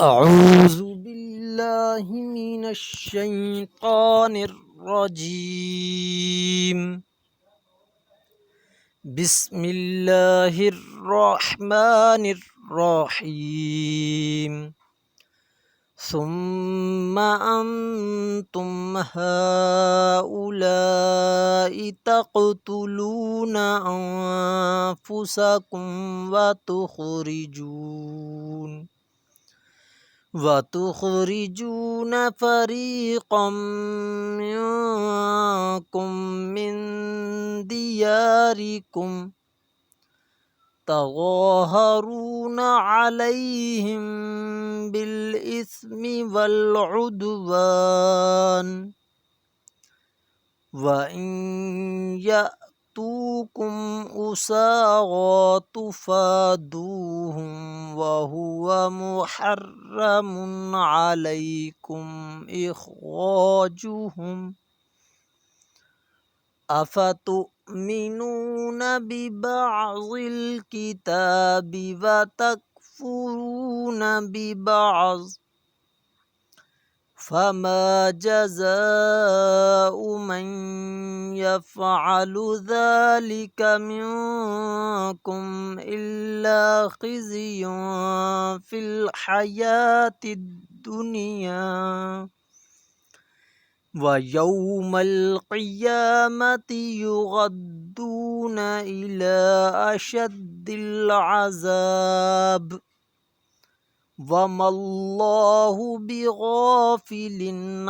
اعوذ باللہ من الشیطان الرجیم بسم اللہ الرحمن الرحیم ثم انتم هؤلاء تقتلون انفسکم وتخرجون فريقا منكم من دياركم تظاهرون عليهم بالإثم والعدوان وإن يأتوكم أسارى تفادوهم وهو محرم عليكم إخراجهم أفتؤمنون ببعض الكتاب وتكفرون ببعض فما جزاء من يفعل ذلك منكم إلا خزي في الحياة الدنيا ويوم القيامة يردون إلى أشد العذاب وما الله بغافل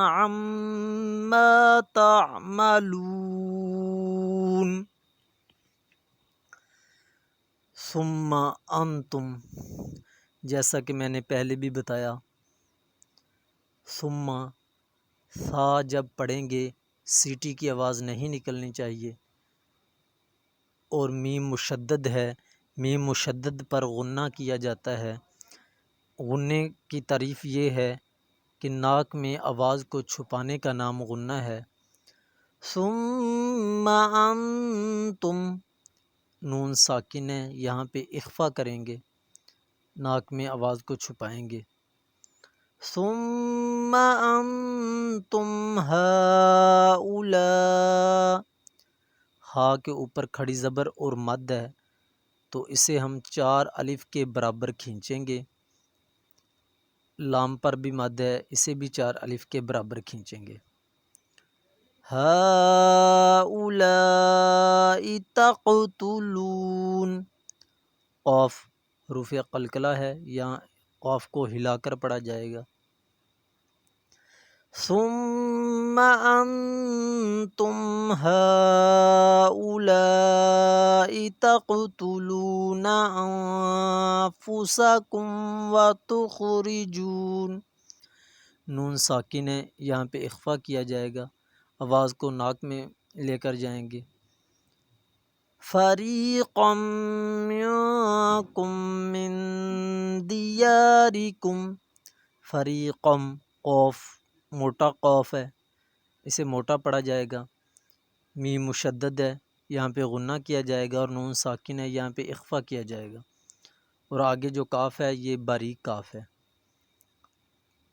عما تعملون ثم انتم، جیسا کہ میں نے پہلے بھی بتایا، ثم تھا جب پڑھیں گے سیٹی کی آواز نہیں نکلنی چاہیے، اور میم مشدد ہے، میم مشدد پر غنہ کیا جاتا ہے۔ غنّے کی تعریف یہ ہے کہ ناک میں آواز کو چھپانے کا نام غنّہ ہے۔ ثم انتم، نون ساکن ہے، یہاں پہ اخفا کریں گے، ناک میں آواز کو چھپائیں گے۔ ثم انتم ہؤلاء، ہا کے اوپر کھڑی زبر اور مد ہے، تو اسے ہم 4 الف کے برابر کھینچیں گے۔ لام پر بھی مد ہے، اسے بھی 4 الف کے برابر کھینچیں گے۔ ہؤلاء تقتلون، قاف حروف قلقلہ ہے، یہاں قاف کو ہلا کر پڑھا جائے گا۔ ثم انتم هؤلاء تقتلون انفسکم وتخرجون، نون ساکن ہے، یہاں پہ اخفا کیا جائے گا، آواز کو ناک میں لے کر جائیں گے۔ فریقا منکم من دیارکم، فریقم، قوف موٹا قوف ہے، اسے موٹا پڑھا جائے گا۔ میم مشدد ہے، یہاں پہ غنہ کیا جائے گا، اور نون ساکن ہے، یہاں پہ اخفا کیا جائے گا، اور آگے جو کاف ہے یہ باریک کاف ہے،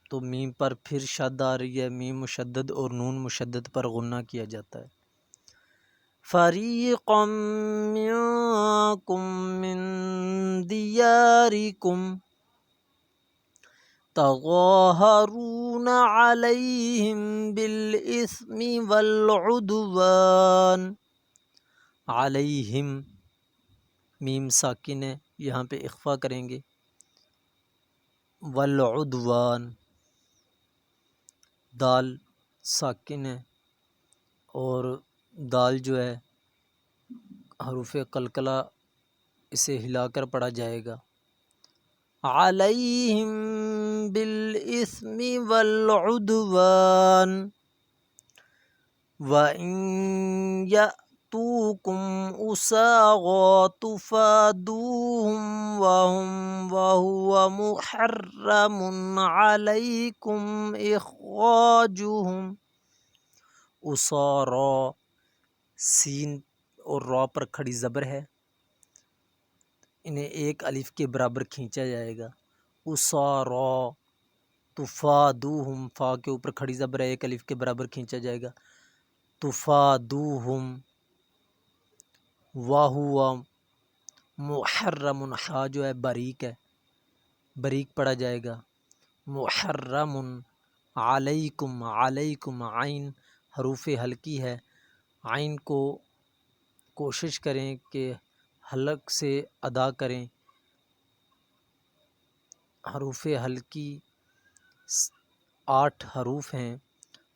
تو میم پر پھر شد آ رہی ہے، میم مشدد اور نون مشدد پر غنہ کیا جاتا ہے۔ فریقا منکم من دیارکم تظاہرون علیہم بالإثم والعدوان، علیہم میم ساکن ہے، یہاں پہ اخفا کریں گے۔ والعدوان، دال ساکن ہے، اور دال جو ہے حروف قلقلہ، اسے ہلا کر پڑھا جائے گا۔ علیہم بالإثم والعدوان وإن يأتوكم أسارى تفادوهم وهو محرم عليكم إخراجهم، اسارا، سین اور را پر کھڑی زبر ہے، انہیں 1 الف کے برابر کھینچا جائے گا۔ اسارا، تفادوہم، فا کے اوپر کھڑی زبر ہے، ایک الف کے برابر کھینچا جائے گا، تفادوہم، وہوا محرم، ہا جو ہے باریک ہے، باریک پڑھا جائے گا، محرم علیکم، علیکم، عین حروف ہلکی ہے، عین کو کوشش کریں کہ حلق سے ادا کریں، حروف ہلکی 8 حروف ہیں،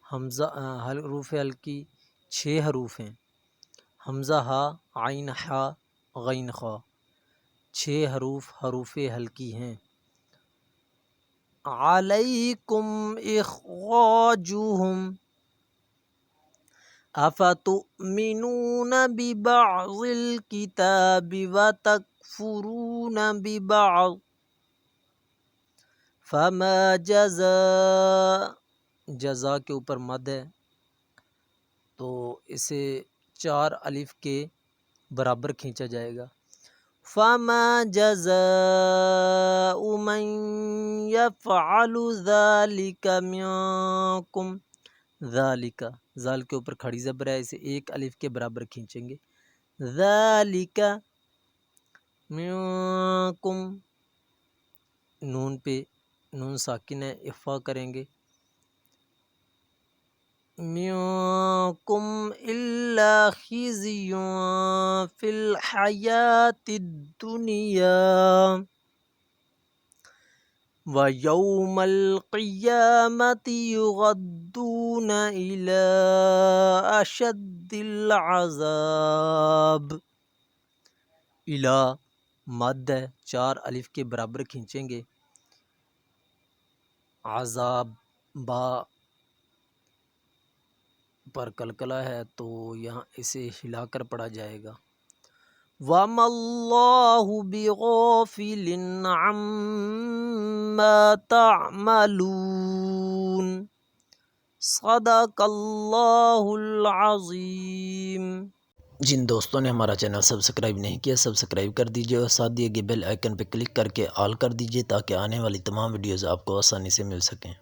حمزہ حروف ہلکی 6 حروف ہیں، حمزہ ہا، عین ہا، غین خا، 6 حروف ہلکی ہیں۔ علیکم اخراجہم افتؤمنون ببعض الکتاب وتکفرون ببعض فما جزاء، جزا کے اوپر مد ہے تو اسے 4 الف کے برابر کھینچا جائے گا، فما جزاء من یفعل ذلک منکم، ذالک، ذال کے اوپر کھڑی زبر ہے، اسے 1 الف کے برابر کھینچیں گے، ذالک منکم، نون پہ نون ساکن ہے، اخفا کریں گے، منکم الا خزی فی الحیات الدنیا ویوم القیامت یردون الی اشد العذاب، الی مد ہے، 4 الف کے برابر کھینچیں گے، عذاب با پر کلکلا ہے تو یہاں اسے ہلا کر پڑھا جائے گا، وَمَا اللَّهُ بِغَافِلٍ عَمَّا تَعْمَلُونَ، صدق اللہ العظیم۔ جن دوستوں نے ہمارا چینل سبسکرائب نہیں کیا سبسکرائب کر دیجیے اور ساتھ دیے گئے بیل آئیکن پہ کلک کر کے آل کر دیجیے تاکہ آنے والی تمام ویڈیوز آپ کو آسانی سے مل سکیں۔